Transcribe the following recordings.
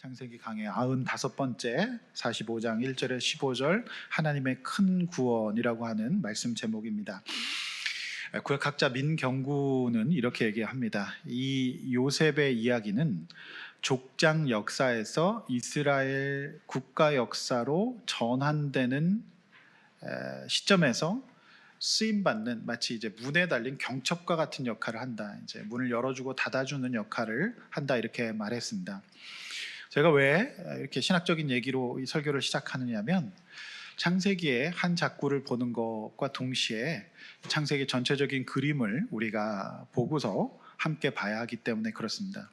창세기 강의 95번째 45장 1절에 15절 하나님의 큰 구원이라고 하는 말씀 제목입니다. 구약학자 민경구는 이렇게 얘기합니다. 이 요셉의 이야기는 족장 역사에서 이스라엘 국가 역사로 전환되는 시점에서 쓰임받는 마치 이제 문에 달린 경첩과 같은 역할을 한다. 이제 문을 열어주고 닫아주는 역할을 한다 이렇게 말했습니다. 제가 왜 이렇게 신학적인 얘기로 이 설교를 시작하느냐면 창세기의 한 작구를 보는 것과 동시에 창세기 전체적인 그림을 우리가 보고서 함께 봐야 하기 때문에 그렇습니다.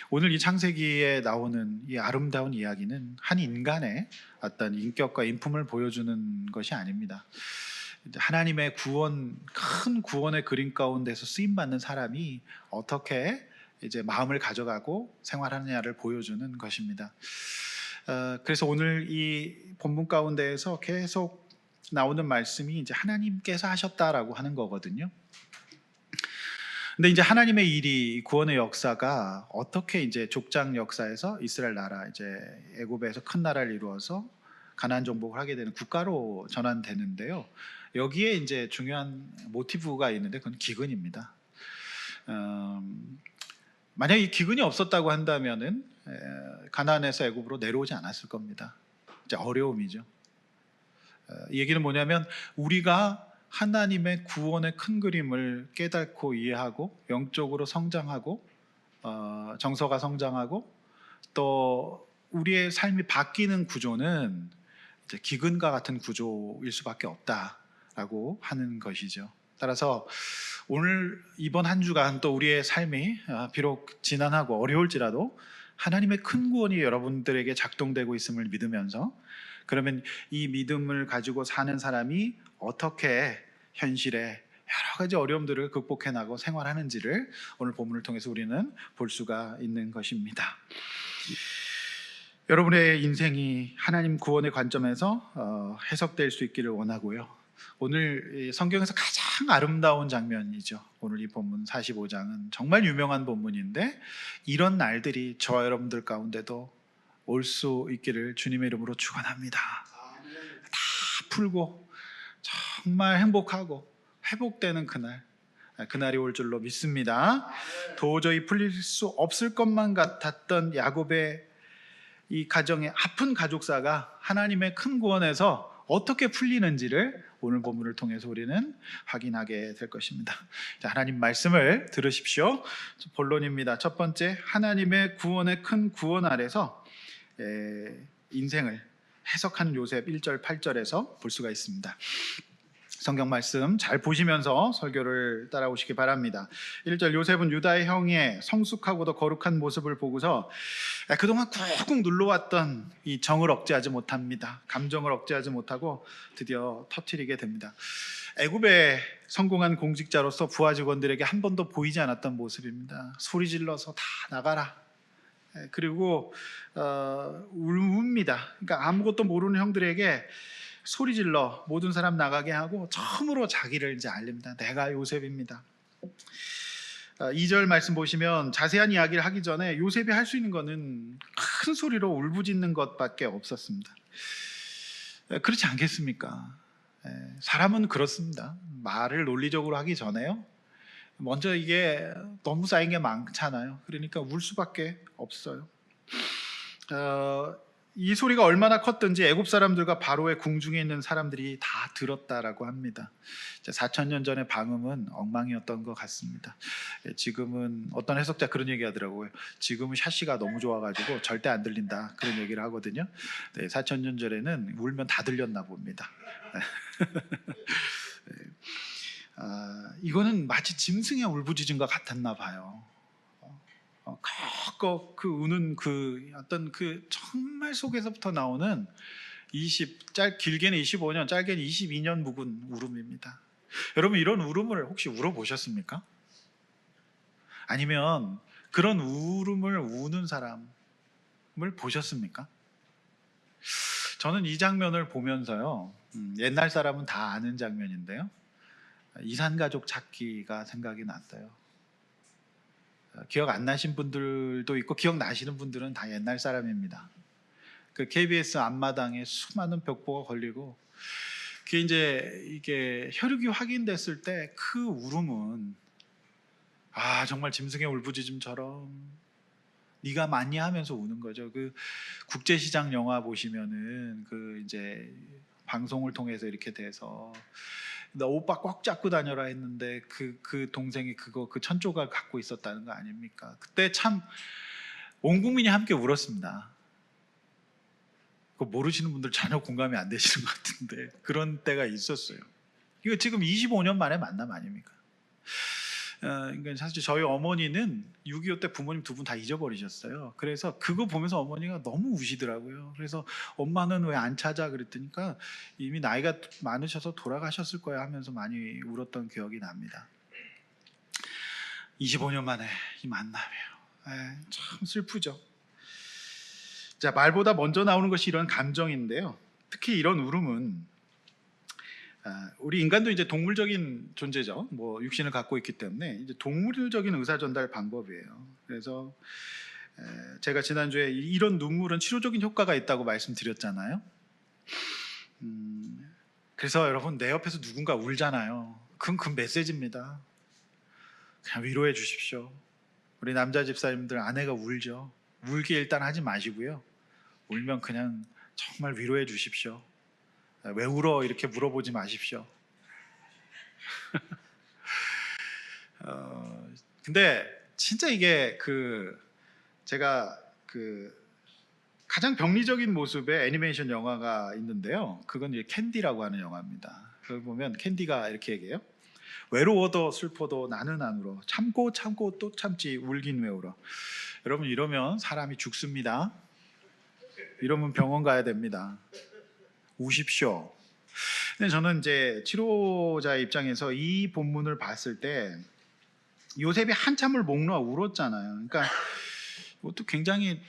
오늘 이 창세기에 나오는 이 아름다운 이야기는 한 인간의 어떤 인격과 인품을 보여주는 것이 아닙니다. 하나님의 구원, 큰 구원의 그림 가운데서 쓰임받는 사람이 어떻게 이제 마음을 가져가고 생활하느냐를 보여주는 것입니다. 그래서 오늘 이 본문 가운데에서 계속 나오는 말씀이 이제 하나님께서 하셨다라고 하는 거거든요. 근데 이제 하나님의 일이 구원의 역사가 어떻게 이제 족장 역사에서 이스라엘 나라 이제 애굽에서 큰 나라를 이루어서 가나안 정복을 하게 되는 국가로 전환되는데요. 여기에 이제 중요한 모티브가 있는데 그건 기근입니다. 만약 이 기근이 없었다고 한다면은 가나안에서 애굽으로 내려오지 않았을 겁니다. 이제 어려움이죠. 이 얘기는 뭐냐면 우리가 하나님의 구원의 큰 그림을 깨닫고 이해하고 영적으로 성장하고 정서가 성장하고 또 우리의 삶이 바뀌는 구조는 이제 기근과 같은 구조일 수밖에 없다라고 하는 것이죠. 따라서 오늘 이번 한 주간 또 우리의 삶이 비록 지난하고 어려울지라도 하나님의 큰 구원이 여러분들에게 작동되고 있음을 믿으면서 그러면 이 믿음을 가지고 사는 사람이 어떻게 현실에 여러 가지 어려움들을 극복해 나가고 생활하는지를 오늘 본문을 통해서 우리는 볼 수가 있는 것입니다. 여러분의 인생이 하나님 구원의 관점에서 해석될 수 있기를 원하고요. 오늘 성경에서 가장 아름다운 장면이죠. 오늘 이 본문 45장은 정말 유명한 본문인데 이런 날들이 저와 여러분들 가운데도 올 수 있기를 주님의 이름으로 축원합니다. 다 풀고 정말 행복하고 회복되는 그날이 올 줄로 믿습니다. 도저히 풀릴 수 없을 것만 같았던 야곱의 이 가정의 아픈 가족사가 하나님의 큰 구원에서 어떻게 풀리는지를 오늘 본문을 통해서 우리는 확인하게 될 것입니다. 자, 하나님 말씀을 들으십시오. 본론입니다. 첫 번째, 하나님의 구원의 큰 구원 아래서 인생을 해석하는 요셉 1절 8절에서 볼 수가 있습니다. 성경 말씀 잘 보시면서 설교를 따라오시기 바랍니다. 1절, 요셉은 유다의 형의 성숙하고도 거룩한 모습을 보고서 그동안 꾹꾹 눌러왔던 이 정을 억제하지 못합니다. 감정을 억제하지 못하고 드디어 터뜨리게 됩니다. 애굽의 성공한 공직자로서 부하 직원들에게 한 번도 보이지 않았던 모습입니다. 소리 질러서 다 나가라. 그리고 웁니다. 그러니까 아무것도 모르는 형들에게 소리 질러 모든 사람 나가게 하고 처음으로 자기를 이제 알립니다. 내가 요셉입니다. 2절 말씀 보시면 자세한 이야기를 하기 전에 요셉이 할 수 있는 거는 큰 소리로 울부짖는 것밖에 없었습니다. 그렇지 않겠습니까? 사람은 그렇습니다. 말을 논리적으로 하기 전에요. 먼저 이게 너무 쌓인 게 많잖아요. 그러니까 울 수밖에 없어요. 이 소리가 얼마나 컸든지 애굽 사람들과 바로의 궁중에 있는 사람들이 다 들었다라고 합니다. 4,000년 전의 방음은 엉망이었던 것 같습니다. 지금은 어떤 해석자 그런 얘기 하더라고요. 지금은 샤시가 너무 좋아가지고 절대 안 들린다 그런 얘기를 하거든요. 4,000년 전에는 울면 다 들렸나 봅니다. 이거는 마치 짐승의 울부짖은 것 같았나 봐요. 그 우는 그 어떤 그 정말 속에서부터 나오는 길게는 25년, 짧게는 22년 묵은 울음입니다. 여러분 이런 울음을 혹시 울어보셨습니까? 아니면 그런 울음을 우는 사람을 보셨습니까? 저는 이 장면을 보면서요, 옛날 사람은 다 아는 장면인데요, 이산가족 찾기가 생각이 났어요. 기억 안 나신 분들도 있고 기억 나시는 분들은 다 옛날 사람입니다. 그 KBS 앞마당에 수많은 벽보가 걸리고 그게 이제 이게 혈육이 확인됐을 때 그 울음은 정말 짐승의 울부짖음처럼 네가 맞냐 하면서 우는 거죠. 그 국제시장 영화 보시면은 그 이제 방송을 통해서 이렇게 돼서 나 오빠 꽉 잡고 다녀라 했는데 그 동생이 그 천조각 갖고 있었다는 거 아닙니까? 그때 참 온 국민이 함께 울었습니다. 그거 모르시는 분들 전혀 공감이 안 되시는 것 같은데 그런 때가 있었어요. 이거 지금 25년 만에 만남 아닙니까? 그러니까 사실 저희 어머니는 6.25 때 부모님 두 분 다 잊어버리셨어요. 그래서 그거 보면서 어머니가 너무 우시더라고요. 그래서 엄마는 왜 안 찾아 그랬더니까 이미 나이가 많으셔서 돌아가셨을 거야 하면서 많이 울었던 기억이 납니다. 25년 만에 이 만남이에요. 참 슬프죠. 자, 말보다 먼저 나오는 것이 이런 감정인데요. 특히 이런 울음은 우리 인간도 이제 동물적인 존재죠. 뭐 육신을 갖고 있기 때문에 이제 동물적인 의사 전달 방법이에요. 그래서 제가 지난주에 이런 눈물은 치료적인 효과가 있다고 말씀드렸잖아요. 그래서 여러분 내 옆에서 누군가 울잖아요. 그건 그 메시지입니다. 그냥 위로해 주십시오. 우리 남자 집사님들 아내가 울죠. 울기 일단 하지 마시고요. 울면 그냥 정말 위로해 주십시오. 왜 울어? 이렇게 물어보지 마십시오. 근데 진짜 이게 제가 가장 병리적인 모습의 애니메이션 영화가 있는데요. 그건 이제 캔디라고 하는 영화입니다. 그걸 보면 캔디가 이렇게 얘기해요. 외로워도 슬퍼도 나는 안 울어. 참고 참고 또 참지 울긴 왜 울어. 여러분 이러면 사람이 죽습니다. 이러면 병원 가야 됩니다. 우십시오. 근데 저는 이제 치료자의 입장에서 이 본문을 봤을 때 요셉이 한참을 목 놓아 울었잖아요. 그러니까 이것도 굉장히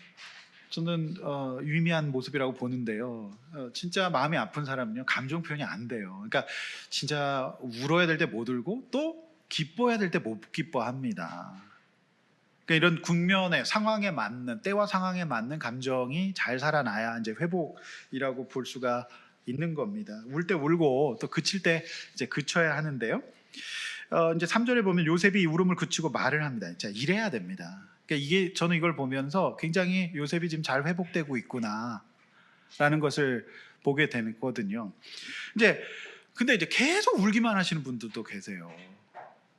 저는 유의미한 모습이라고 보는데요. 진짜 마음이 아픈 사람은요 감정 표현이 안 돼요. 그러니까 진짜 울어야 될 때 못 울고 또 기뻐해야 될 때 못 기뻐합니다. 그러니까 이런 국면의 상황에 맞는 때와 상황에 맞는 감정이 잘 살아나야 이제 회복이라고 볼 수가 있는 겁니다. 울 때 울고 또 그칠 때 이제 그쳐야 하는데요. 이제 3절에 보면 요셉이 울음을 그치고 말을 합니다. 자, 이래야 됩니다. 그러니까 이게 저는 이걸 보면서 굉장히 요셉이 지금 잘 회복되고 있구나라는 것을 보게 되거든요. 근데 이제 계속 울기만 하시는 분들도 계세요.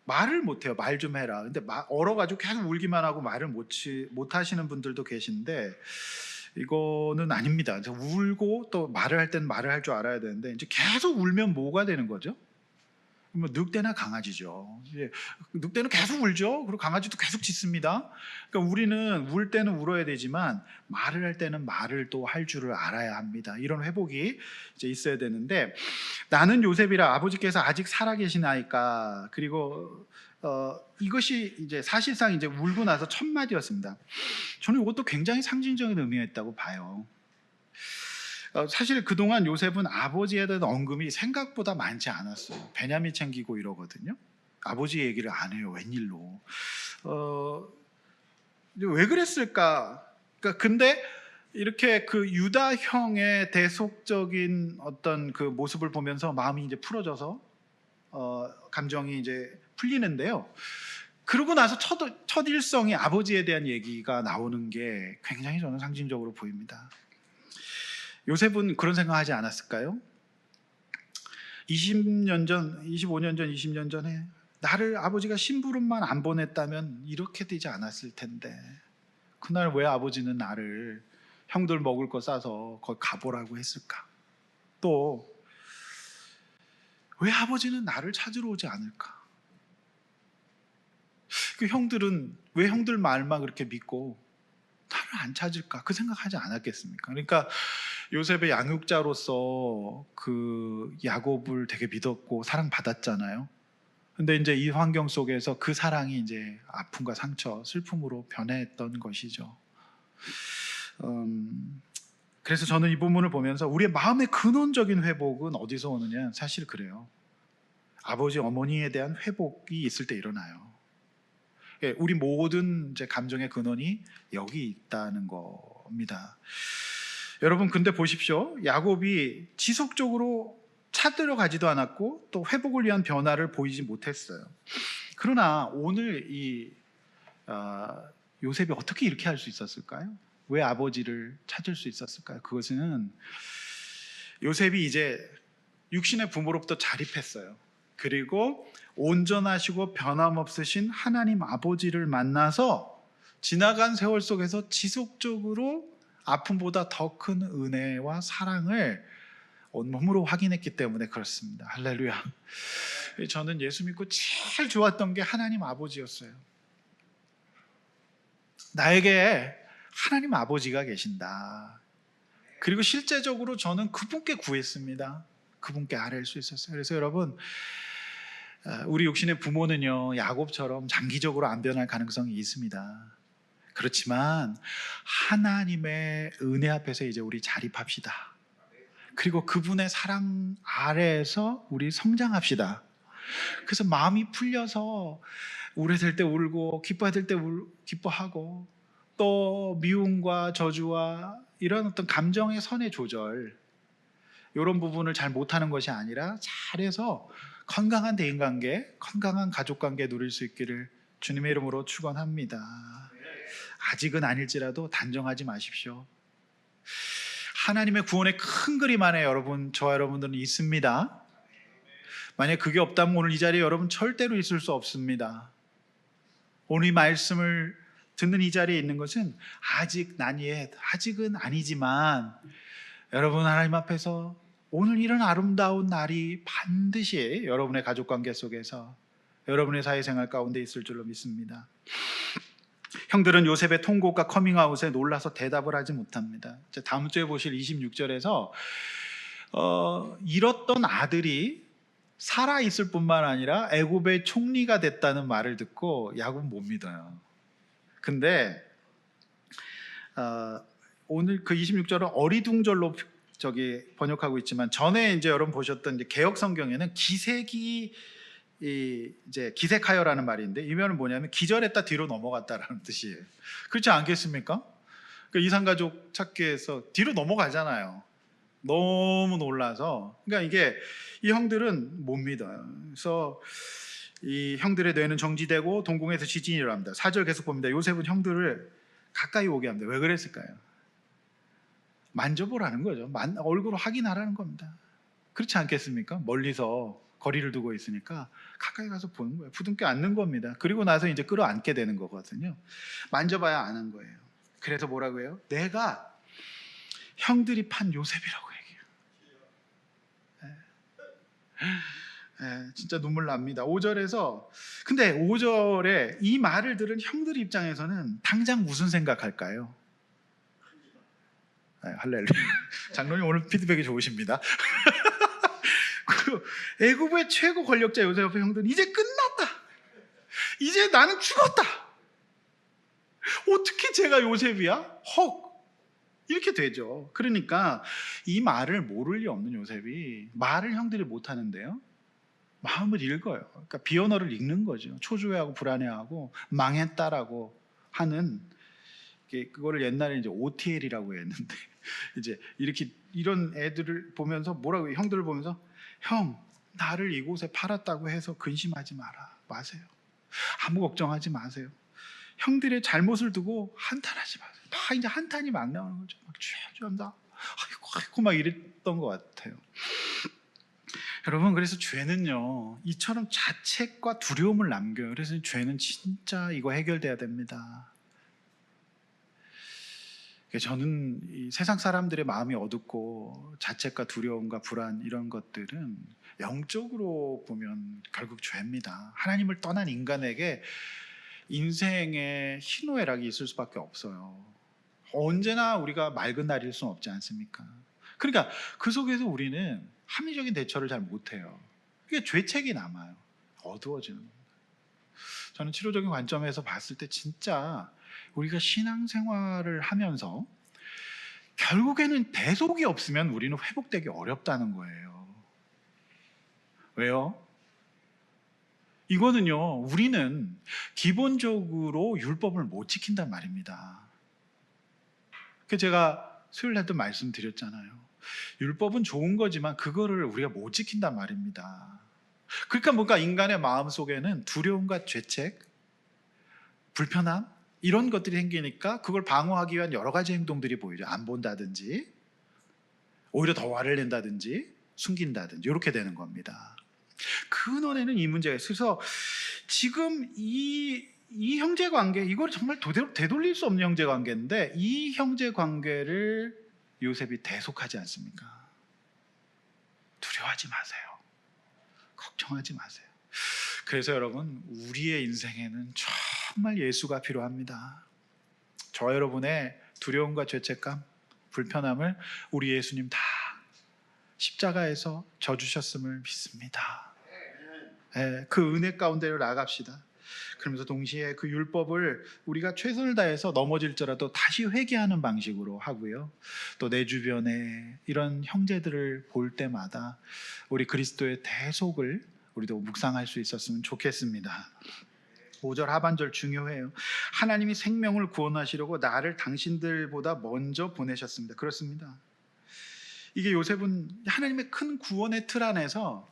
말을 못해요. 말 좀 해라. 근데 얼어가지고 계속 울기만 하고 말을 못 하시는 분들도 계신데 이거는 아닙니다. 울고 또 말을 할 때는 말을 할 줄 알아야 되는데 이제 계속 울면 뭐가 되는 거죠? 뭐 늑대나 강아지죠. 늑대는 계속 울죠. 그리고 강아지도 계속 짖습니다. 그러니까 우리는 울 때는 울어야 되지만 말을 할 때는 말을 또 할 줄을 알아야 합니다. 이런 회복이 이제 있어야 되는데 나는 요셉이라 아버지께서 아직 살아계시나이까. 그리고 이것이 이제 사실상 이제 울고 나서 첫 마디였습니다. 저는 이것도 굉장히 상징적인 의미가 있다고 봐요. 사실 그동안 요셉은 아버지에 대한 언급이 생각보다 많지 않았어요. 베냐민 챙기고 이러거든요. 아버지 얘기를 안 해요. 웬일로? 왜 그랬을까? 그러니까 근데 이렇게 그 유다 형의 대속적인 어떤 그 모습을 보면서 마음이 이제 풀어져서 감정이 이제 풀리는데요. 그러고 나서 첫 일성이 아버지에 대한 얘기가 나오는 게 굉장히 저는 상징적으로 보입니다. 요셉은 그런 생각하지 않았을까요? 20년 전, 25년 전, 20년 전에 나를 아버지가 심부름만 안 보냈다면 이렇게 되지 않았을 텐데 그날 왜 아버지는 나를 형들 먹을 거 싸서 거기 가보라고 했을까? 또 왜 아버지는 나를 찾으러 오지 않을까? 그 형들은 왜 형들 말만 그렇게 믿고 나를 안 찾을까? 그 생각하지 않았겠습니까? 그러니까 요셉의 양육자로서 그 야곱을 되게 믿었고 사랑받았잖아요. 근데 이제 이 환경 속에서 그 사랑이 이제 아픔과 상처, 슬픔으로 변했던 것이죠. 그래서 저는 이 부분을 보면서 우리의 마음의 근원적인 회복은 어디서 오느냐? 사실 그래요. 아버지, 어머니에 대한 회복이 있을 때 일어나요. 우리 모든 이제 감정의 근원이 여기 있다는 겁니다. 여러분, 근데 보십시오. 야곱이 지속적으로 찾으러 가지도 않았고 또 회복을 위한 변화를 보이지 못했어요. 그러나 오늘 요셉이 어떻게 이렇게 할 수 있었을까요? 왜 아버지를 찾을 수 있었을까요? 그것은 요셉이 이제 육신의 부모로부터 자립했어요. 그리고 온전하시고 변함없으신 하나님 아버지를 만나서 지나간 세월 속에서 지속적으로 아픔보다 더 큰 은혜와 사랑을 온몸으로 확인했기 때문에 그렇습니다. 할렐루야. 저는 예수 믿고 제일 좋았던 게 하나님 아버지였어요. 나에게 하나님 아버지가 계신다. 그리고 실제적으로 저는 그분께 구했습니다. 그분께 아뢰일 수 있었어요. 그래서 여러분, 우리 육신의 부모는요, 야곱처럼 장기적으로 안 변할 가능성이 있습니다. 그렇지만 하나님의 은혜 앞에서 이제 우리 자립합시다. 그리고 그분의 사랑 아래에서 우리 성장합시다. 그래서 마음이 풀려서 우울해질 때 울고 기뻐할 때 기뻐하고, 또 미움과 저주와 이런 어떤 감정의 선의 조절, 이런 부분을 잘 못하는 것이 아니라 잘해서 건강한 대인관계, 건강한 가족관계 누릴 수 있기를 주님의 이름으로 축원합니다. 아직은 아닐지라도 단정하지 마십시오. 하나님의 구원의 큰 그림 안에 저와 여러분들은 있습니다. 만약 그게 없다면 오늘 이 자리에 여러분 절대로 있을 수 없습니다. 오늘 이 말씀을 듣는 이 자리에 있는 것은 아직은 아니지만, 여러분 하나님 앞에서 오늘 이런 아름다운 날이 반드시 여러분의 가족관계 속에서, 여러분의 사회생활 가운데 있을 줄로 믿습니다. 형들은 요셉의 통곡과 커밍아웃에 놀라서 대답을 하지 못합니다. 다음 주에 보실 26절에서 잃었던 아들이 살아있을 뿐만 아니라 애굽의 총리가 됐다는 말을 듣고 야곱은 못 믿어요. 근데 오늘 그 26절은 어리둥절로 번역하고 있지만, 전에 이제 여러분 보셨던 이제 개역 성경에는 기색이 이제 기색하여라는 말인데, 이 말은 뭐냐면 기절했다 뒤로 넘어갔다라는 뜻이에요. 그렇지 않겠습니까? 그러니까 이산가족 찾기에서 뒤로 넘어가잖아요. 너무 놀라서. 그러니까 이게 이 형들은 못 믿어요. 그래서 이 형들의 뇌는 정지되고 동궁에서 지진이 일어납니다. 4절 계속 봅니다. 요셉은 형들을 가까이 오게 합니다. 왜 그랬을까요? 만져보라는 거죠. 얼굴을 확인하라는 겁니다. 그렇지 않겠습니까? 멀리서 거리를 두고 있으니까 가까이 가서 보는 거예요. 부둥켜 안는 겁니다. 그리고 나서 이제 끌어안게 되는 거거든요. 만져봐야 아는 거예요. 그래서 뭐라고 해요? 내가 형들이 판 요셉이라고 얘기해요. 진짜 눈물 납니다. 5절에서, 근데 5절에 이 말을 들은 형들 입장에서는 당장 무슨 생각할까요? 할렐루야. 장로님 오늘 피드백이 좋으십니다. 애굽의 최고 권력자 요셉 앞에 형들은 이제 끝났다. 이제 나는 죽었다. 어떻게 제가 요셉이야? 헉. 이렇게 되죠. 그러니까 이 말을 모를 리 없는 요셉이 말을 형들이 못하는데요, 마음을 읽어요. 그러니까 비언어를 읽는 거죠. 초조해하고 불안해하고 망했다라고 하는, 그거를 옛날에 이제 OTL이라고 했는데 이제 이런 애들을 보면서 뭐라고 해요? 형들을 보면서, 형, 나를 이곳에 팔았다고 해서 근심하지 마세요. 아무 걱정하지 마세요. 형들의 잘못을 두고 한탄하지 마세요. 다 이제 한탄이 막 나오는 거죠. 막 죄송합니다. 아이고 막 이랬던 것 같아요. 여러분, 그래서 죄는요, 이처럼 자책과 두려움을 남겨요. 그래서 죄는 진짜 이거 해결돼야 됩니다. 저는 이 세상 사람들의 마음이 어둡고 자책과 두려움과 불안, 이런 것들은 영적으로 보면 결국 죄입니다. 하나님을 떠난 인간에게 인생의 희노애락이 있을 수밖에 없어요. 언제나 우리가 맑은 날일 수는 없지 않습니까? 그러니까 그 속에서 우리는 합리적인 대처를 잘 못해요. 그게 죄책이 남아요. 어두워지는 겁니다. 저는 치료적인 관점에서 봤을 때 진짜 우리가 신앙생활을 하면서 결국에는 대속이 없으면 우리는 회복되기 어렵다는 거예요. 왜요? 이거는요, 우리는 기본적으로 율법을 못 지킨단 말입니다. 그 제가 수요일 날도 말씀드렸잖아요. 율법은 좋은 거지만 그거를 우리가 못 지킨단 말입니다. 그러니까 뭔가 인간의 마음 속에는 두려움과 죄책, 불편함 이런 것들이 생기니까 그걸 방어하기 위한 여러 가지 행동들이 보이죠. 안 본다든지, 오히려 더 화를 낸다든지, 숨긴다든지 이렇게 되는 겁니다. 근원에는 이 문제가 있어요. 그래서 지금 이 형제 관계, 이걸 정말 되돌릴 수 없는 형제 관계인데 이 형제 관계를 요셉이 대속하지 않습니까? 두려워하지 마세요. 걱정하지 마세요. 그래서 여러분, 우리의 인생에는 정말 예수가 필요합니다. 저 여러분의 두려움과 죄책감, 불편함을 우리 예수님 다 십자가에서 져주셨음을 믿습니다. 그 은혜 가운데로 나아갑시다. 그러면서 동시에 그 율법을 우리가 최선을 다해서 넘어질지라도 다시 회개하는 방식으로 하고요. 또 내 주변에 이런 형제들을 볼 때마다 우리 그리스도의 대속을 우리도 묵상할 수 있었으면 좋겠습니다. 5절 하반절 중요해요. 하나님이 생명을 구원하시려고 나를 당신들보다 먼저 보내셨습니다. 그렇습니다. 이게 요셉은 하나님의 큰 구원의 틀 안에서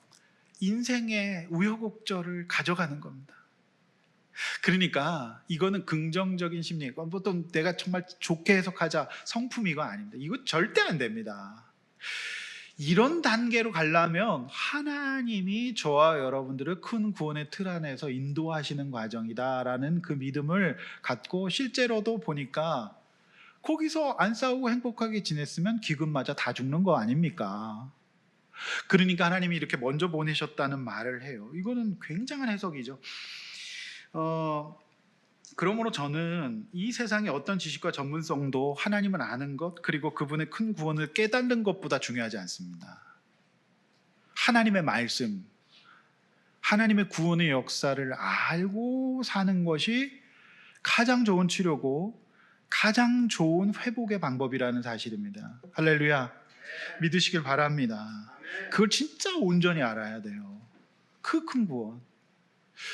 인생의 우여곡절을 가져가는 겁니다. 그러니까 이거는 긍정적인 심리고 보통 내가 정말 좋게 해석하자 성품이가 아닙니다. 이거 절대 안 됩니다. 이런 단계로 가려면 하나님이 저와 여러분들을 큰 구원의 틀 안에서 인도하시는 과정이다라는 그 믿음을 갖고 실제로도 보니까 거기서 안 싸우고 행복하게 지냈으면 기근마저 다 죽는 거 아닙니까? 그러니까 하나님이 이렇게 먼저 보내셨다는 말을 해요. 이거는 굉장한 해석이죠. 그러므로 저는 이 세상의 어떤 지식과 전문성도 하나님을 아는 것 그리고 그분의 큰 구원을 깨닫는 것보다 중요하지 않습니다. 하나님의 말씀, 하나님의 구원의 역사를 알고 사는 것이 가장 좋은 치료고 가장 좋은 회복의 방법이라는 사실입니다. 할렐루야. 믿으시길 바랍니다. 그걸 진짜 온전히 알아야 돼요. 그 큰 구원.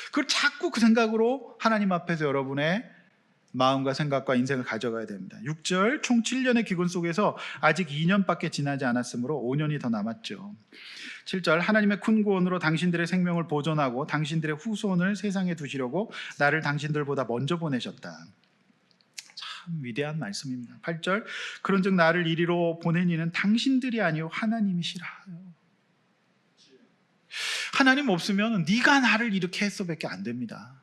그걸 자꾸 그 생각으로 하나님 앞에서 여러분의 마음과 생각과 인생을 가져가야 됩니다. 6절 총 7년의 기근 속에서 아직 2년밖에 지나지 않았으므로 5년이 더 남았죠. 7절 하나님의 큰 구원으로 당신들의 생명을 보존하고 당신들의 후손을 세상에 두시려고 나를 당신들보다 먼저 보내셨다. 참 위대한 말씀입니다. 8절 그런즉 나를 이리로 보낸 이는 당신들이 아니요 하나님이시라. 하나님 없으면 네가 나를 이렇게 했어밖에 안 됩니다.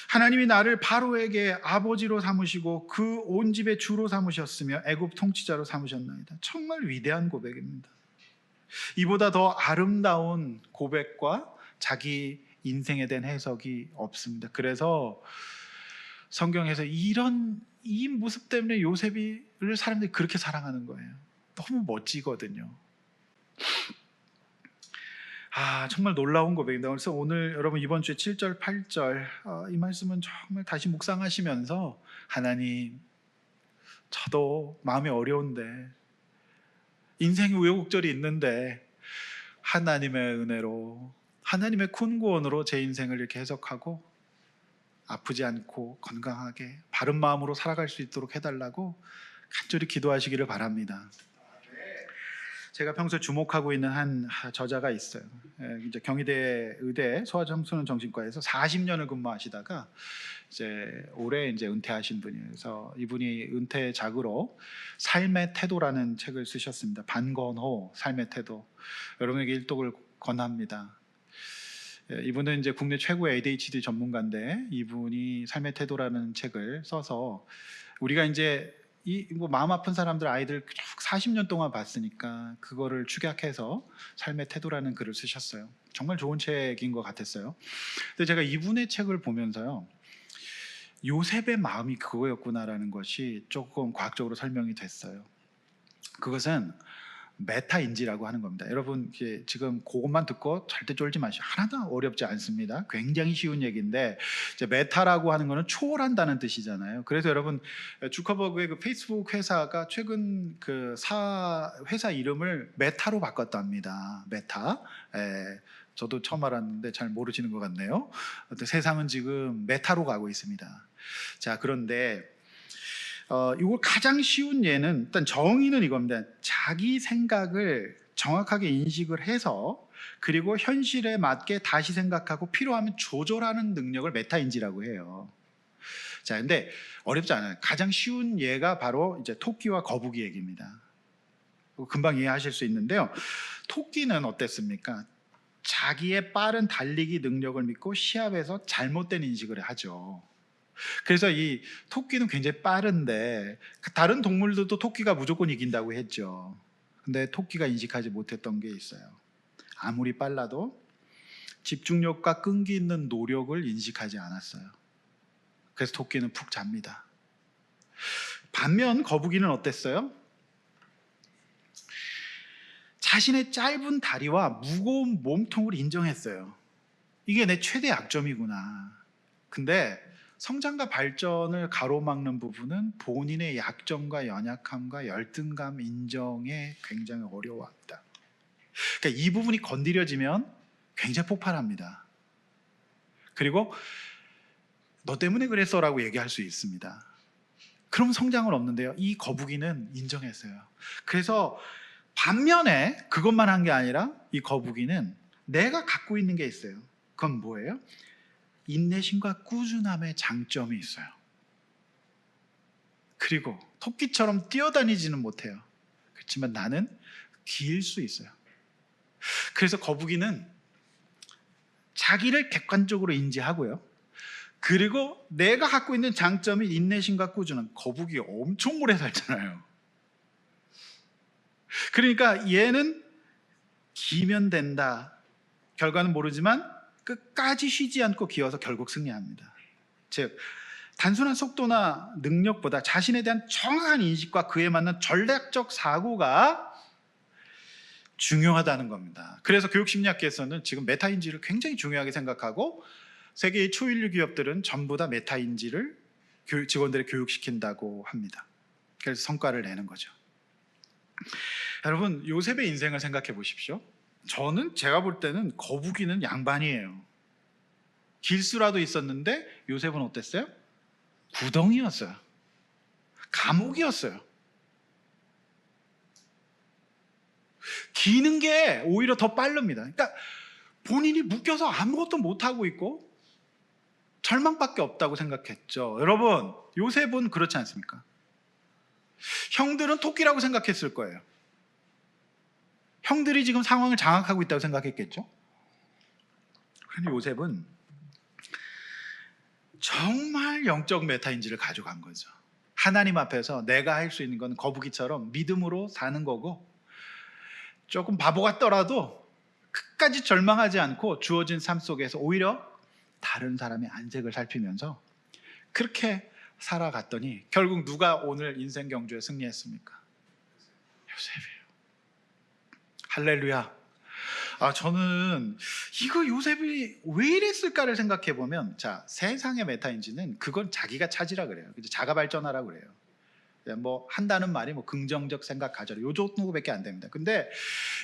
하나님이 나를 바로에게 아버지로 삼으시고 그 온 집의 주로 삼으셨으며 애굽 통치자로 삼으셨나이다. 정말 위대한 고백입니다. 이보다 더 아름다운 고백과 자기 인생에 대한 해석이 없습니다. 그래서 성경에서 이 모습 때문에 요셉을 사람들이 그렇게 사랑하는 거예요. 너무 멋지거든요. 정말 놀라운 고백입니다. 그래서 오늘 여러분 이번 주에 7절, 8절 이 말씀은 정말 다시 묵상하시면서 하나님, 저도 마음이 어려운데 인생의 우여곡절이 있는데 하나님의 은혜로 하나님의 큰 구원으로 제 인생을 이렇게 해석하고 아프지 않고 건강하게 바른 마음으로 살아갈 수 있도록 해달라고 간절히 기도하시기를 바랍니다. 제가 평소에 주목하고 있는 한 저자가 있어요. 이제 경희대 의대 소아청소년 정신과에서 40년을 근무하시다가 이제 올해 이제 은퇴하신 분이에요. 그래서 이분이 은퇴작으로 삶의 태도라는 책을 쓰셨습니다. 반건호 삶의 태도. 여러분에게 일독을 권합니다. 이분은 이제 국내 최고의 ADHD 전문가인데 이분이 삶의 태도라는 책을 써서 우리가 이제 뭐 마음 아픈 사람들 아이들 쭉 40년 동안 봤으니까 그거를 축약해서 삶의 태도라는 글을 쓰셨어요. 정말 좋은 책인 것 같았어요. 근데 제가 이분의 책을 보면서요, 요셉의 마음이 그거였구나라는 것이 조금 과학적으로 설명이 됐어요. 그것은 메타인지라고 하는 겁니다. 여러분 지금 그것만 듣고 절대 쫄지 마시고, 하나도 어렵지 않습니다. 굉장히 쉬운 얘기인데 이제 메타라고 하는 것은 초월한다는 뜻이잖아요. 그래서 여러분 주커버그의 그 페이스북 회사가 최근 그 회사 이름을 메타로 바꿨답니다. 메타. 저도 처음 알았는데 잘 모르시는 것 같네요. 세상은 지금 메타로 가고 있습니다. 자, 그런데 이걸 가장 쉬운 예는, 일단 정의는 이겁니다. 자기 생각을 정확하게 인식을 해서 그리고 현실에 맞게 다시 생각하고 필요하면 조절하는 능력을 메타인지라고 해요. 자, 근데 어렵지 않아요. 가장 쉬운 예가 바로 이제 토끼와 거북이 얘기입니다. 금방 이해하실 수 있는데요. 토끼는 어땠습니까? 자기의 빠른 달리기 능력을 믿고 시합에서 잘못된 인식을 하죠. 그래서 이 토끼는 굉장히 빠른데 다른 동물들도 토끼가 무조건 이긴다고 했죠. 근데 토끼가 인식하지 못했던 게 있어요. 아무리 빨라도 집중력과 끈기 있는 노력을 인식하지 않았어요. 그래서 토끼는 푹 잡니다. 반면 거북이는 어땠어요? 자신의 짧은 다리와 무거운 몸통을 인정했어요. 이게 내 최대 약점이구나. 근데 성장과 발전을 가로막는 부분은 본인의 약점과 연약함과 열등감 인정에 굉장히 어려워합니다. 그러니까 이 부분이 건드려지면 굉장히 폭발합니다. 그리고 너 때문에 그랬어라고 얘기할 수 있습니다. 그럼 성장은 없는데요. 이 거북이는 인정했어요. 그래서 반면에 그것만 한 게 아니라 이 거북이는 내가 갖고 있는 게 있어요. 그건 뭐예요? 인내심과 꾸준함의 장점이 있어요. 그리고 토끼처럼 뛰어다니지는 못해요. 그렇지만 나는 길 수 있어요. 그래서 거북이는 자기를 객관적으로 인지하고요. 그리고 내가 갖고 있는 장점이 인내심과 꾸준함. 거북이 엄청 오래 살잖아요. 그러니까 얘는 기면 된다. 결과는 모르지만 끝까지 쉬지 않고 기어서 결국 승리합니다. 즉 단순한 속도나 능력보다 자신에 대한 정확한 인식과 그에 맞는 전략적 사고가 중요하다는 겁니다. 그래서 교육심리학계에서는 지금 메타인지를 굉장히 중요하게 생각하고 세계의 초일류 기업들은 전부 다 메타인지를 직원들에 교육시킨다고 합니다. 그래서 성과를 내는 거죠. 여러분, 요셉의 인생을 생각해 보십시오. 제가 볼 때는 거북이는 양반이에요. 길수라도 있었는데 요셉은 어땠어요? 구덩이였어요. 감옥이었어요. 기는 게 오히려 더 빠릅니다. 그러니까 본인이 묶여서 아무것도 못하고 있고 절망밖에 없다고 생각했죠. 여러분, 요셉은 그렇지 않습니까? 형들은 토끼라고 생각했을 거예요. 형들이 지금 상황을 장악하고 있다고 생각했겠죠. 그런데 요셉은 정말 영적 메타인지를 가져간 거죠. 하나님 앞에서 내가 할 수 있는 건 거북이처럼 믿음으로 사는 거고, 조금 바보 같더라도 끝까지 절망하지 않고 주어진 삶 속에서 오히려 다른 사람의 안색을 살피면서 그렇게 살아갔더니 결국 누가 오늘 인생 경주에 승리했습니까? 요셉이에요. 할렐루야. 저는 이거 요셉이 왜 이랬을까를 생각해 보면, 자, 세상의 메타인지는 그건 자기가 찾으라 그래요. 자가 발전하라 그래요. 뭐 한다는 말이 뭐 긍정적 생각 가져라, 요 정도밖에 안 됩니다. 근데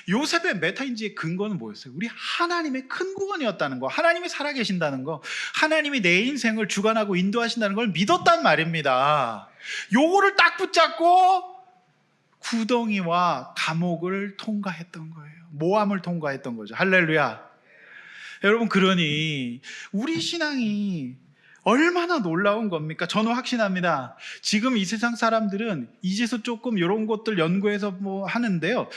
요셉의 메타인지의 근거는 뭐였어요? 우리 하나님의 큰 구원이었다는 거, 하나님이 살아계신다는 거, 하나님이 내 인생을 주관하고 인도하신다는 걸 믿었단 말입니다. 요거를 딱 붙잡고 구덩이와 감옥을 통과했던 거예요. 모함을 통과했던 거죠. 할렐루야. 여러분, 그러니 우리 신앙이 얼마나 놀라운 겁니까? 저는 확신합니다. 지금 이 세상 사람들은 이제서 조금 이런 것들 연구해서 뭐 하는데요,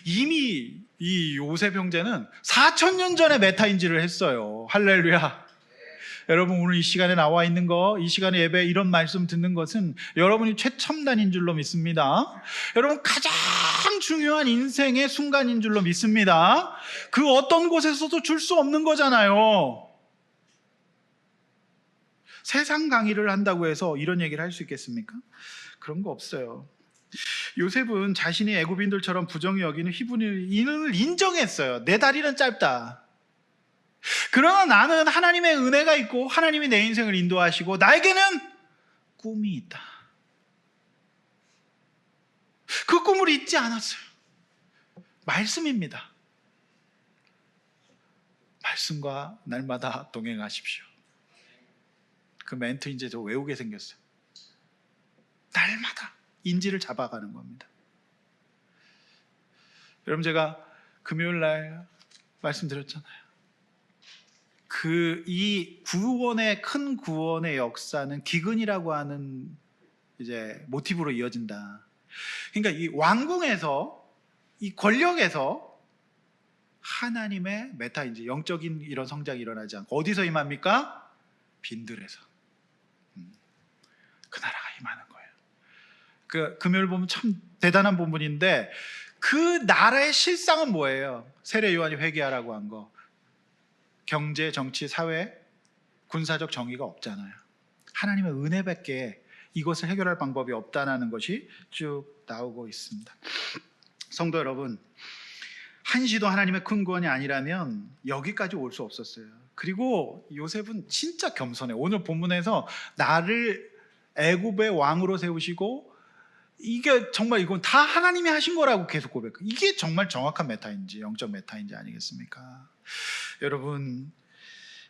이미 이 요셉 형제는 4,000년 전에 메타인지를 했어요. 할렐루야. 여러분, 오늘 이 시간에 나와 있는 거, 이 시간에 예배 이런 말씀 듣는 것은 여러분이 최첨단인 줄로 믿습니다. 여러분, 가장 중요한 인생의 순간인 줄로 믿습니다. 그 어떤 곳에서도 줄 수 없는 거잖아요. 세상 강의를 한다고 해서 이런 얘기를 할 수 있겠습니까? 그런 거 없어요. 요셉은 자신이 애굽인들처럼 부정히 여기는 히브리인을 인정했어요. 내 다리는 짧다. 그러나 나는 하나님의 은혜가 있고 하나님이 내 인생을 인도하시고 나에게는 꿈이 있다. 그 꿈을 잊지 않았어요. 말씀입니다. 말씀과 날마다 동행하십시오. 그 멘트 이제 저 외우게 생겼어요. 날마다 인지를 잡아가는 겁니다. 여러분, 제가 금요일 날 말씀드렸잖아요. 이 구원의, 큰 구원의 역사는 기근이라고 하는 이제 모티브로 이어진다. 그러니까 이 왕궁에서, 이 권력에서 하나님의 메타인지 영적인 이런 성장이 일어나지 않고 어디서 임합니까? 빈들에서. 그 나라가 임하는 거예요. 그 금요일 보면 참 대단한 본문인데, 그 나라의 실상은 뭐예요? 세례 요한이 회개하라고 한 거. 경제, 정치, 사회, 군사적 정의가 없잖아요. 하나님의 은혜밖에 이것을 해결할 방법이 없다는 것이 쭉 나오고 있습니다. 성도 여러분, 한시도 하나님의 큰 구원이 아니라면 여기까지 올 수 없었어요. 그리고 요셉은 진짜 겸손해. 오늘 본문에서 나를 애굽의 왕으로 세우시고, 이게 정말 이건 다 하나님이 하신 거라고 계속 고백해요. 이게 정말 정확한 메타인지, 영적 메타인지 아니겠습니까? 여러분,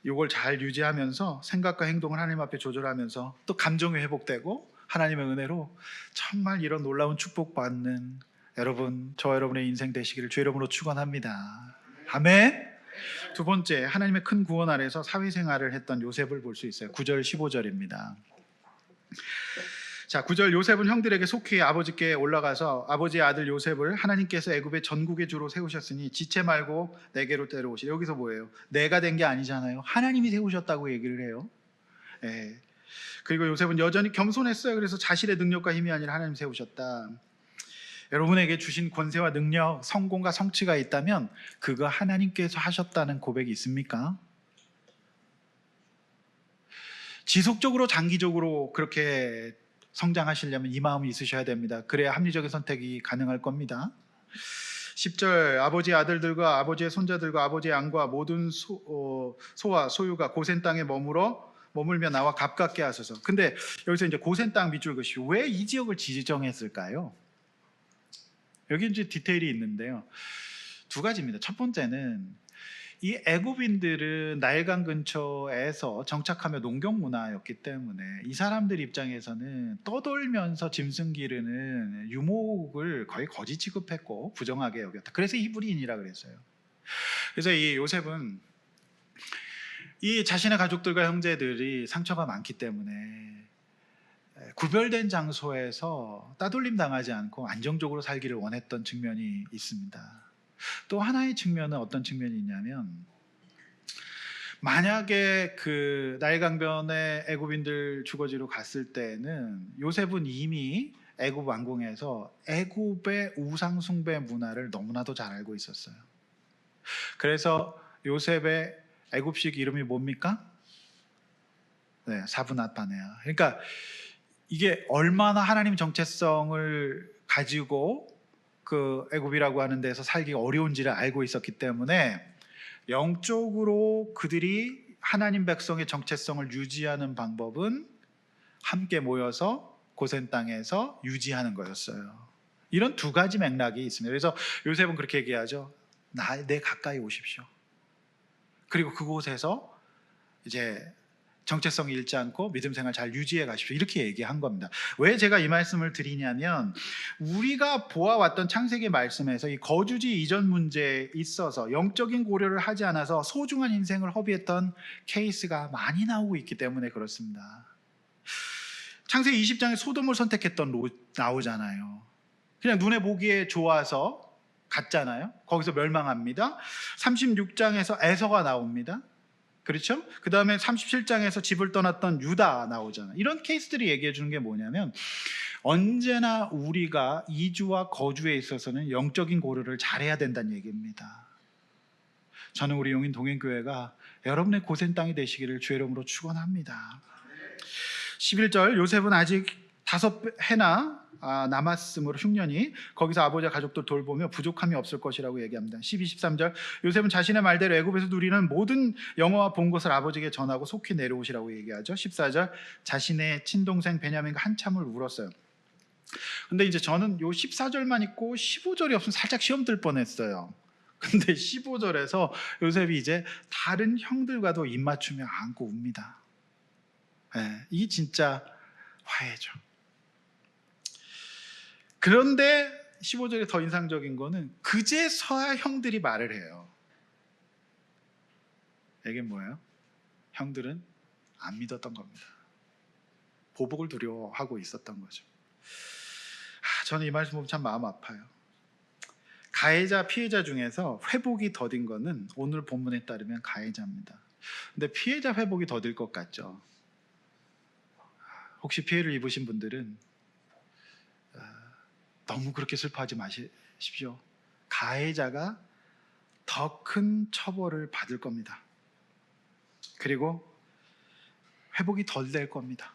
이걸 잘 유지하면서 생각과 행동을 하나님 앞에 조절하면서 또 감정이 회복되고 하나님의 은혜로 정말 이런 놀라운 축복받는 여러분, 저 여러분의 인생 되시기를 주 이름으로 축원합니다. 아멘. 두 번째, 하나님의 큰 구원 아래서 사회생활을 했던 요셉을 볼 수 있어요. 9절 15절입니다. 자, 9절, 요셉은 형들에게 속히 아버지께 올라가서 아버지의 아들 요셉을 하나님께서 애굽의 전국의 주로 세우셨으니 지체 말고 내게로 데려오시라. 여기서 뭐예요? 내가 된 게 아니잖아요. 하나님이 세우셨다고 얘기를 해요. 예. 그리고 요셉은 여전히 겸손했어요. 그래서 자신의 능력과 힘이 아니라 하나님 세우셨다. 여러분에게 주신 권세와 능력, 성공과 성취가 있다면 그거 하나님께서 하셨다는 고백이 있습니까? 지속적으로, 장기적으로 그렇게 성장하시려면 이 마음이 있으셔야 됩니다. 그래야 합리적인 선택이 가능할 겁니다. 10절, 아버지의 아들들과 아버지의 손자들과 아버지의 양과 모든 소와 소유가 고센 땅에 머물며 나와 가깝게 하소서. 근데 여기서 이제 고센 땅 밑줄 그으시고, 왜 이 지역을 지정했을까요? 여기 이제 디테일이 있는데요. 두 가지입니다. 첫 번째는 이 애굽인들은 나일강 근처에서 정착하며 농경 문화였기 때문에 이 사람들 입장에서는 떠돌면서 짐승 기르는 유목을 거의 거지 취급했고 부정하게 여겼다. 그래서 히브리인이라 그랬어요. 그래서 이 요셉은 이 자신의 가족들과 형제들이 상처가 많기 때문에 구별된 장소에서 따돌림 당하지 않고 안정적으로 살기를 원했던 측면이 있습니다. 또 하나의 측면은 어떤 측면이 있냐면, 만약에 그 나일강변에 애굽인들 주거지로 갔을 때는 요셉은 이미 애굽 왕궁에서 애굽의 우상 숭배 문화를 너무나도 잘 알고 있었어요. 그래서 요셉의 애굽식 이름이 뭡니까? 네, 사브낫바네아. 그러니까 이게 얼마나 하나님 정체성을 가지고 그 애굽이라고 하는 데서 살기가 어려운지를 알고 있었기 때문에 영적으로 그들이 하나님 백성의 정체성을 유지하는 방법은 함께 모여서 고센 땅에서 유지하는 거였어요. 이런 두 가지 맥락이 있습니다. 그래서 요셉은 그렇게 얘기하죠. 내 가까이 오십시오. 그리고 그곳에서 이제 정체성이 잃지 않고 믿음 생활 잘 유지해 가십시오. 이렇게 얘기한 겁니다. 왜 제가 이 말씀을 드리냐면, 우리가 보아왔던 창세기 말씀에서 이 거주지 이전 문제에 있어서 영적인 고려를 하지 않아서 소중한 인생을 허비했던 케이스가 많이 나오고 있기 때문에 그렇습니다. 창세기 20장에 소돔을 선택했던 롯 나오잖아요. 그냥 눈에 보기에 좋아서 갔잖아요. 거기서 멸망합니다. 36장에서 에서가 나옵니다. 그렇죠? 그 다음에 37장에서 집을 떠났던 유다 나오잖아요. 이런 케이스들이 얘기해 주는 게 뭐냐면, 언제나 우리가 이주와 거주에 있어서는 영적인 고려를 잘해야 된다는 얘기입니다. 저는 우리 용인 동행교회가 여러분의 고센 땅이 되시기를 주의 이름으로 축원합니다. 11절, 요셉은 아직 5해나 남았으므로 흉년이 거기서 아버지와 가족들 돌보며 부족함이 없을 것이라고 얘기합니다. 12, 13절, 요셉은 자신의 말대로 애굽에서 누리는 모든 영화와 본 것을 아버지에게 전하고 속히 내려오시라고 얘기하죠. 14절, 자신의 친동생 베냐민과 한참을 울었어요. 근데 이제 저는 요 14절만 있고 15절이 없으면 살짝 시험 들 뻔했어요. 근데 15절에서 요셉이 이제 다른 형들과도 입맞추며 안고 웁니다. 예, 이게 진짜 화해죠. 그런데 15절에 더 인상적인 거는 그제서야 형들이 말을 해요. 이게 뭐예요? 형들은 안 믿었던 겁니다. 보복을 두려워하고 있었던 거죠. 저는 이 말씀 보면 참 마음 아파요. 가해자, 피해자 중에서 회복이 더딘 거는 오늘 본문에 따르면 가해자입니다. 근데 피해자 회복이 더딜 것 같죠? 혹시 피해를 입으신 분들은 너무 그렇게 슬퍼하지 마십시오. 가해자가 더 큰 처벌을 받을 겁니다. 그리고 회복이 덜 될 겁니다.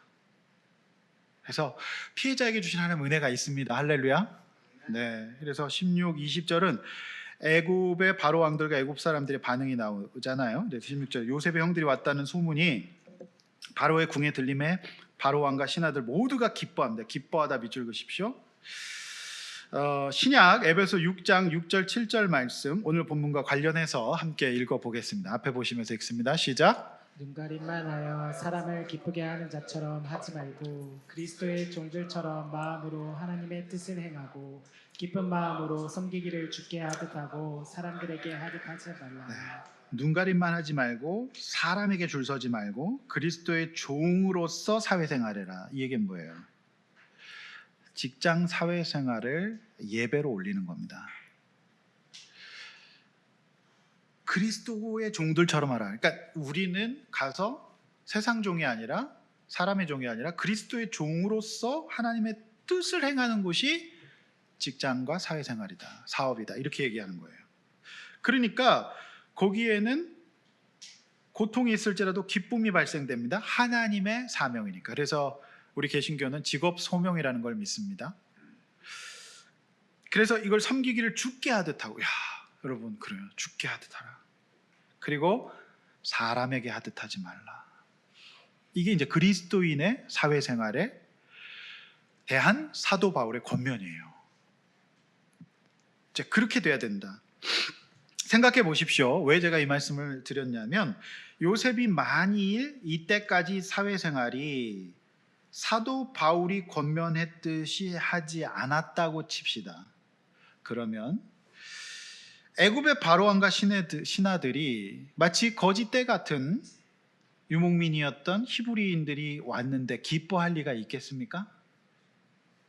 그래서 피해자에게 주신 하나님의 은혜가 있습니다. 할렐루야. 네, 그래서 16, 20절은 애굽의 바로 왕들과 애굽 사람들의 반응이 나오잖아요. 16절 요셉의 형들이 왔다는 소문이 바로의 궁에 들림에 바로 왕과 신하들 모두가 기뻐합니다. 기뻐하다 밑줄 그십시오. 신약 에베소 6장 6절 7절 말씀 오늘 본문과 관련해서 함께 읽어보겠습니다. 앞에 보시면서 읽습니다. 시작. 눈가림만 하여 사람을 기쁘게 하는 자처럼 하지 말고 그리스도의 종들처럼 마음으로 하나님의 뜻을 행하고 기쁜 마음으로 섬기기를 주께 하듯 하고 사람들에게 하듯 하지 말라. 눈가림만 하지 말고 사람에게 줄 서지 말고 그리스도의 종으로서 사회생활해라. 이 얘기는 뭐예요? 직장 사회생활을 예배로 올리는 겁니다. 그리스도의 종들처럼 하라. 그러니까 우리는 가서 세상 종이 아니라 사람의 종이 아니라 그리스도의 종으로서 하나님의 뜻을 행하는 곳이 직장과 사회생활이다. 사업이다. 이렇게 얘기하는 거예요. 그러니까 거기에는 고통이 있을지라도 기쁨이 발생됩니다. 하나님의 사명이니까. 그래서 우리 개신교는 직업 소명이라는 걸 믿습니다. 그래서 이걸 섬기기를 주께 하듯 하고, 여러분 그래요. 주께 하듯 하라. 그리고 사람에게 하듯 하지 말라. 이게 이제 그리스도인의 사회생활에 대한 사도 바울의 권면이에요. 이제 그렇게 돼야 된다. 생각해 보십시오. 왜 제가 이 말씀을 드렸냐면 요셉이 만일 이때까지 사회생활이 사도 바울이 권면했듯이 하지 않았다고 칩시다. 그러면 애굽의 바로왕과 신하들이 마치 거짓대 같은 유목민이었던 히브리인들이 왔는데 기뻐할 리가 있겠습니까?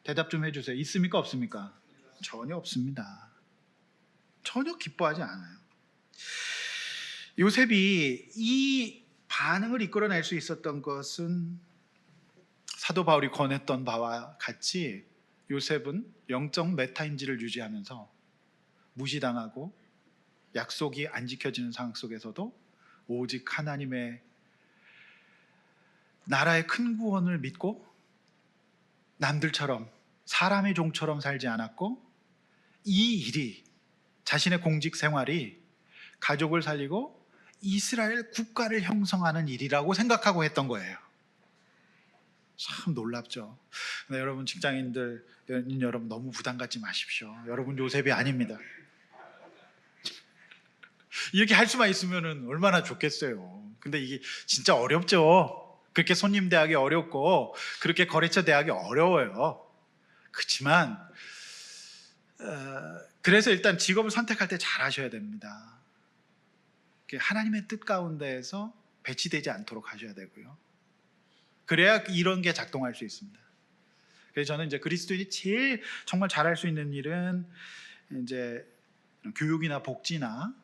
대답 좀 해주세요. 있습니까? 없습니까? 전혀 없습니다. 전혀 기뻐하지 않아요. 요셉이 이 반응을 이끌어낼 수 있었던 것은 사도 바울이 권했던 바와 같이 요셉은 영적 메타인지를 유지하면서 무시당하고 약속이 안 지켜지는 상황 속에서도 오직 하나님의 나라의 큰 구원을 믿고 남들처럼 사람의 종처럼 살지 않았고 이 일이 자신의 공직 생활이 가족을 살리고 이스라엘 국가를 형성하는 일이라고 생각하고 했던 거예요. 참 놀랍죠. 근데 여러분 직장인들 여러분 너무 부담 갖지 마십시오. 여러분 요셉이 아닙니다. 이렇게 할 수만 있으면 얼마나 좋겠어요. 근데 이게 진짜 어렵죠. 그렇게 손님 대하기 어렵고 그렇게 거래처 대하기 어려워요. 그렇지만 그래서 일단 직업을 선택할 때 잘 하셔야 됩니다. 하나님의 뜻 가운데에서 배치되지 않도록 하셔야 되고요. 그래야 이런 게 작동할 수 있습니다. 그래서 저는 이제 그리스도인이 제일 정말 잘할 수 있는 일은 이제 교육이나 복지나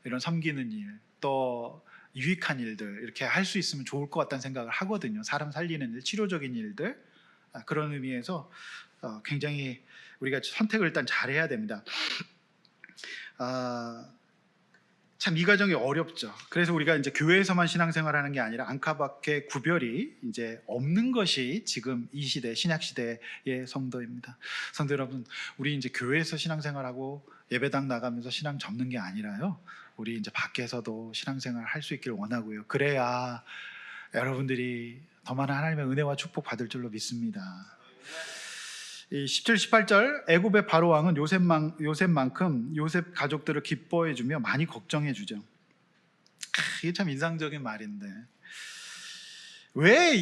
이런 섬기는 일, 또 유익한 일들 이렇게 할 수 있으면 좋을 것 같다는 생각을 하거든요. 사람 살리는 일, 치료적인 일들 그런 의미에서 굉장히 우리가 선택을 일단 잘해야 됩니다. 참 이 과정이 어렵죠. 그래서 우리가 이제 교회에서만 신앙생활하는 게 아니라 안팎의 구별이 이제 없는 것이 지금 이 시대 신약 시대의 성도입니다. 성도 여러분, 우리 이제 교회에서 신앙생활하고 예배당 나가면서 신앙 접는 게 아니라요. 우리 이제 밖에서도 신앙생활 할 수 있기를 원하고요. 그래야 여러분들이 더 많은 하나님의 은혜와 축복 받을 줄로 믿습니다. 이 17, 18절 애굽의 바로 왕은 요셉만큼 요셉 가족들을 기뻐해주며 많이 걱정해주죠. 이게 참 인상적인 말인데 왜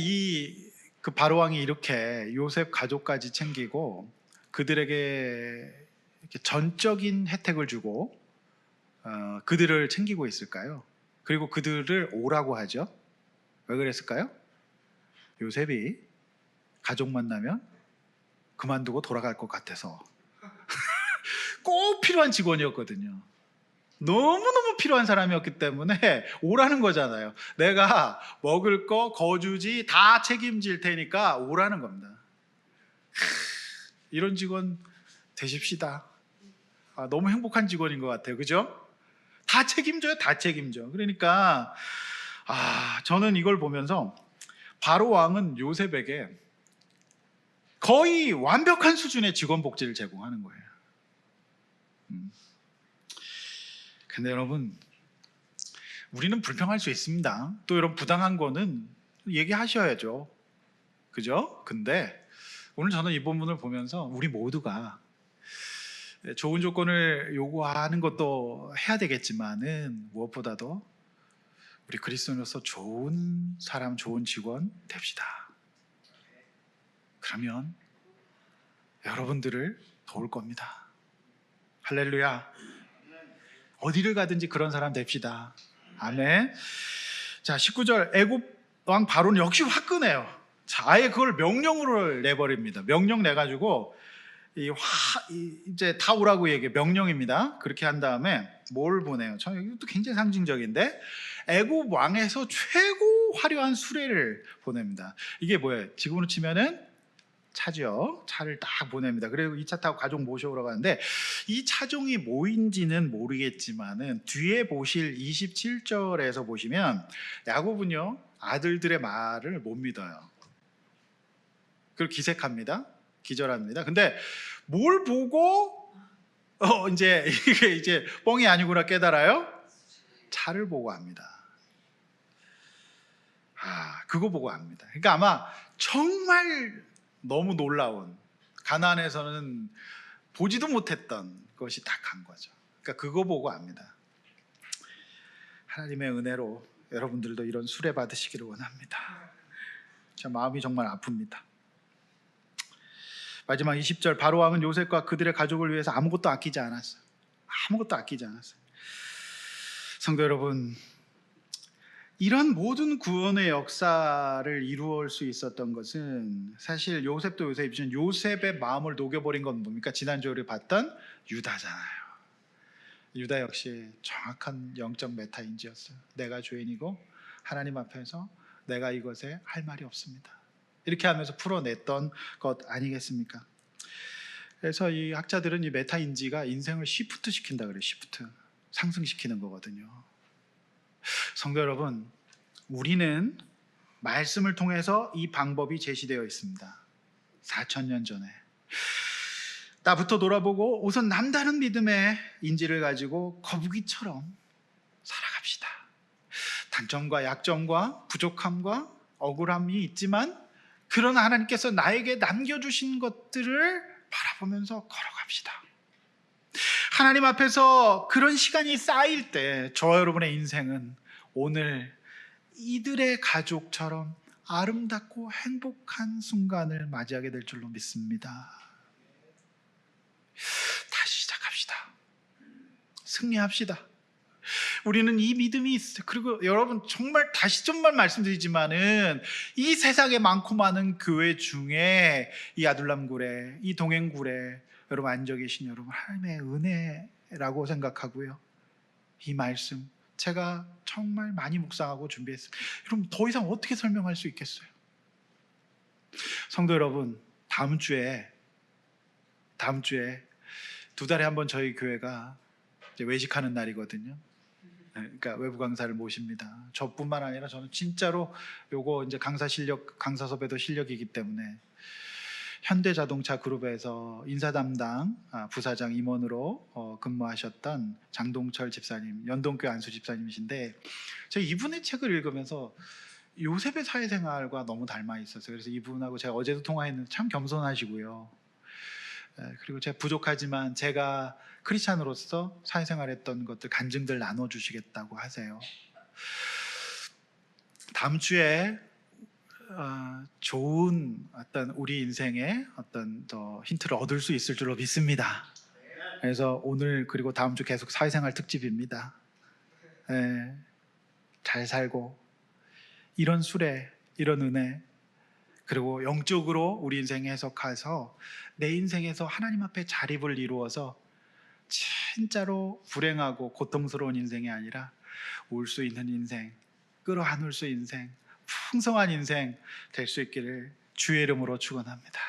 그 바로 왕이 이렇게 요셉 가족까지 챙기고 그들에게 이렇게 전적인 혜택을 주고 그들을 챙기고 있을까요? 그리고 그들을 오라고 하죠. 왜 그랬을까요? 요셉이 가족 만나면 그만두고 돌아갈 것 같아서 꼭 필요한 직원이었거든요. 너무너무 필요한 사람이었기 때문에 오라는 거잖아요. 내가 먹을 거, 거주지 다 책임질 테니까 오라는 겁니다. 이런 직원 되십시다. 너무 행복한 직원인 것 같아요. 그죠? 다 책임져요. 다 책임져. 그러니까 저는 이걸 보면서 바로 왕은 요셉에게 거의 완벽한 수준의 직원 복지를 제공하는 거예요. 근데 여러분, 우리는 불평할 수 있습니다. 또 이런 부당한 거는 얘기하셔야죠. 그죠? 근데 오늘 저는 이 본문을 보면서 우리 모두가 좋은 조건을 요구하는 것도 해야 되겠지만은 무엇보다도 우리 그리스도인으로서 좋은 사람, 좋은 직원 됩시다. 그러면 여러분들을 도울 겁니다. 할렐루야. 어디를 가든지 그런 사람 됩시다. 아멘. 자, 19절 애굽 왕 바로는 역시 화끈해요. 자, 아예 그걸 명령으로 내버립니다. 명령 내가지고 이제 다 오라고 얘기해. 명령입니다. 그렇게 한 다음에 뭘 보내요? 저 이것도 굉장히 상징적인데 애굽 왕에서 최고 화려한 수레를 보냅니다. 이게 뭐예요? 지금으로 치면은 차죠. 차를 딱 보냅니다. 그리고 이 차 타고 가족 모셔오라고 하는데 이 차종이 뭐인지는 모르겠지만은 뒤에 보실 27절에서 보시면 야곱은요 아들들의 말을 못 믿어요. 그리고 기색합니다. 기절합니다. 근데 뭘 보고 이제 이게 뻥이 아니구나 깨달아요? 차를 보고 합니다. 그거 보고 합니다. 그러니까 아마 정말 너무 놀라운 가나안에서는 보지도 못했던 것이 딱 간 거죠. 그러니까 그거 보고 압니다. 하나님의 은혜로 여러분들도 이런 수레 받으시기를 원합니다. 제 마음이 정말 아픕니다. 마지막 20절 바로 왕은 요셉과 그들의 가족을 위해서 아무것도 아끼지 않았어요. 아무것도 아끼지 않았어요. 성도 여러분, 이런 모든 구원의 역사를 이루어올 수 있었던 것은 사실 요셉도 요셉이지만 요셉의 마음을 녹여버린 건 뭡니까? 지난주에 우리 봤던 유다잖아요. 유다 역시 정확한 영적 메타인지였어요. 내가 죄인이고 하나님 앞에서 내가 이것에 할 말이 없습니다. 이렇게 하면서 풀어냈던 것 아니겠습니까? 그래서 이 학자들은 이 메타인지가 인생을 시프트 시킨다 그래요. 시프트 상승시키는 거거든요. 성도 여러분, 우리는 말씀을 통해서 이 방법이 제시되어 있습니다. 4,000년 전에 나부터 돌아보고 우선 남다른 믿음의 인지를 가지고 거북이처럼 살아갑시다. 단점과 약점과 부족함과 억울함이 있지만 그러나 하나님께서 나에게 남겨주신 것들을 바라보면서 걸어갑시다. 하나님 앞에서 그런 시간이 쌓일 때 저와 여러분의 인생은 오늘 이들의 가족처럼 아름답고 행복한 순간을 맞이하게 될 줄로 믿습니다. 다시 시작합시다. 승리합시다. 우리는 이 믿음이 있어요. 그리고 여러분 정말 다시 정말 말씀드리지만은 이 세상에 많고 많은 교회 중에 이 아둘람굴에 이 동행굴에 여러분 앉아 계신 여러분 하나님의 은혜라고 생각하고요. 이 말씀 제가 정말 많이 묵상하고 준비했습니다. 여러분 더 이상 어떻게 설명할 수 있겠어요? 성도 여러분, 다음 주에 2달에 한 번 저희 교회가 이제 외식하는 날이거든요. 그러니까 외부 강사를 모십니다. 저뿐만 아니라 저는 진짜로 요거 이제 강사 섭외도 실력이기 때문에 현대자동차 그룹에서 인사 담당 부사장 임원으로 근무하셨던 장동철 집사님, 연동교회 안수 집사님이신데 제가 이분의 책을 읽으면서 요셉의 사회생활과 너무 닮아 있었어요. 그래서 이분하고 제가 어제도 통화했는데 참 겸손하시고요. 그리고 제가 부족하지만 제가 크리스찬으로서 사회생활했던 것들 간증들 나눠주시겠다고 하세요. 다음 주에 좋은 어떤 우리 인생의 어떤 더 힌트를 얻을 수 있을 줄로 믿습니다. 그래서 오늘 그리고 다음 주 계속 사회생활 특집입니다. 잘 살고 이런 수레, 이런 은혜, 그리고 영적으로 우리 인생에 해석해서 내 인생에서 하나님 앞에 자립을 이루어서 진짜로 불행하고 고통스러운 인생이 아니라 올 수 있는 인생, 끌어안을 수 있는 인생, 풍성한 인생 될 수 있기를 주의 이름으로 축원합니다.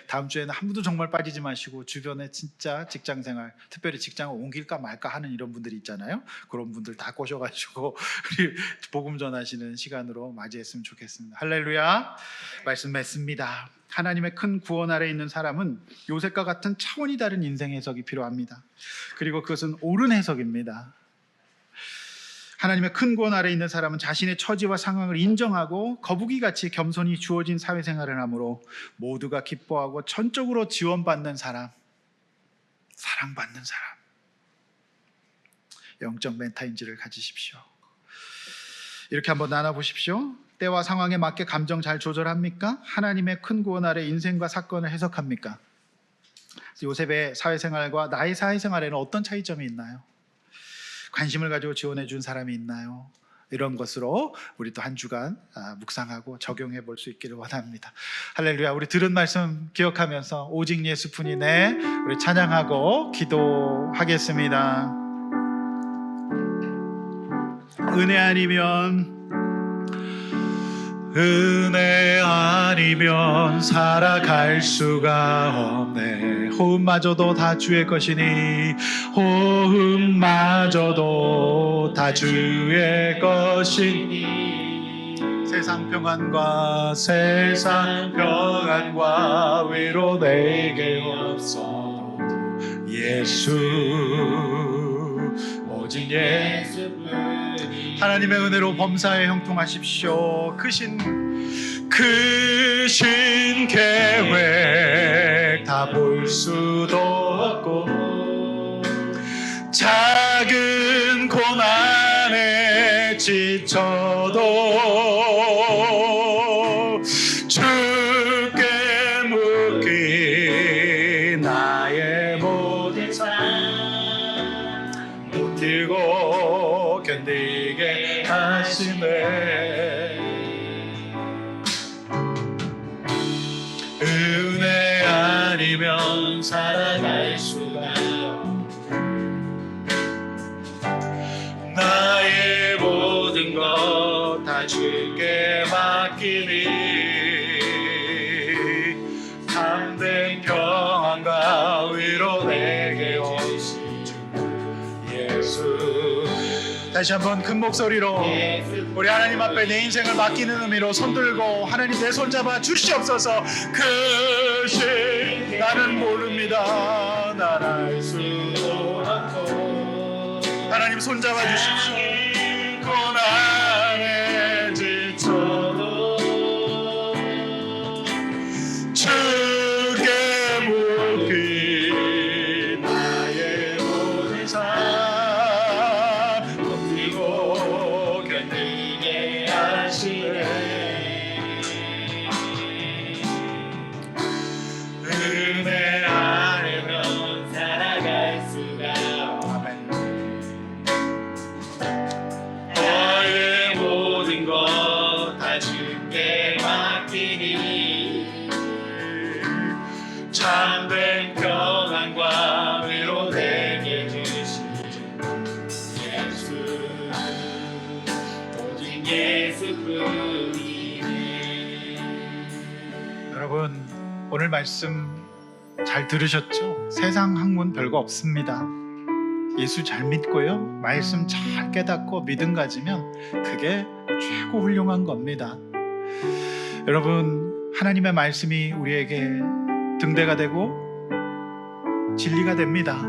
다음 주에는 한 분도 정말 빠지지 마시고 주변에 진짜 직장생활, 특별히 직장을 옮길까 말까 하는 이런 분들이 있잖아요. 그런 분들 다 꼬셔가지고 우리 복음 전하시는 시간으로 맞이했으면 좋겠습니다. 할렐루야. 말씀 맺습니다. 하나님의 큰 구원 아래 있는 사람은 요셉과 같은 차원이 다른 인생 해석이 필요합니다. 그리고 그것은 옳은 해석입니다. 하나님의 큰 구원 아래 있는 사람은 자신의 처지와 상황을 인정하고 거북이같이 겸손히 주어진 사회생활을 하므로 모두가 기뻐하고 전적으로 지원받는 사람, 사랑받는 사람, 영적 멘탈인지를 가지십시오. 이렇게 한번 나눠보십시오. 때와 상황에 맞게 감정 잘 조절합니까? 하나님의 큰 구원 아래 인생과 사건을 해석합니까? 요셉의 사회생활과 나의 사회생활에는 어떤 차이점이 있나요? 관심을 가지고 지원해 준 사람이 있나요? 이런 것으로 우리 또 한 주간 묵상하고 적용해 볼 수 있기를 원합니다. 할렐루야. 우리 들은 말씀 기억하면서 오직 예수뿐이네 우리 찬양하고 기도하겠습니다. 은혜 아니면 살아갈 수가 없네. 호흡마저도 다 주의 것이니 호흡마저도 다 주의 것이니 세상 평안과 위로 내게 없어 예수 오직 예수뿐이 하나님의 은혜로 범사에 형통하십시오. 크신 계획 다 볼 수도 없고 작은 고난에 지쳐도 주께 묶인 나의 모든 삶 버티고 견디게 하시네. 은혜 아니면 살아갈 수가 나의 모든 것 다 주께 맡기니 참된 평안과 위로 내게 오신 주 예수. 다시 한번 큰 목소리로 우리 하나님 앞에 내 인생을 맡기는 의미로 손들고 하나님 내 손잡아 주시옵소서. 크신 나는 모릅니다. 난 알 수도 없고 하나님 손잡아 주십시오. 고난에 지쳐도 주께 묶인 나의 모든 삶 버티고 견디게 하시네. 은혜 아니면 살아갈 수가 아멘. 나의 모든 것 다 주께 맡기니 참된 평안과 위로 내게 주신 예수 오직 예수뿐이네. 여러분 오늘 말씀 잘 들으셨죠? 세상 학문 별거 없습니다. 예수 잘 믿고요 말씀 잘 깨닫고 믿음 가지면 그게 최고 훌륭한 겁니다. 여러분 하나님의 말씀이 우리에게 등대가 되고 진리가 됩니다.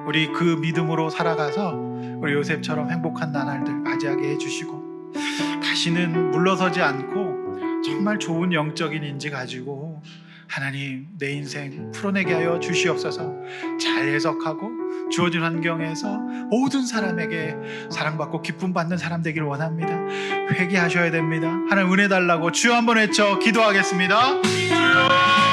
우리 그 믿음으로 살아가서 우리 요셉처럼 행복한 나날들 맞이하게 해주시고 다시는 물러서지 않고 정말 좋은 영적인 인지 가지고 하나님, 내 인생 풀어내게 하여 주시옵소서. 잘 해석하고 주어진 환경에서 모든 사람에게 사랑받고 기쁨 받는 사람 되기를 원합니다. 회개하셔야 됩니다. 하나님 은혜 달라고 주여 한번 외쳐 기도하겠습니다. 주여!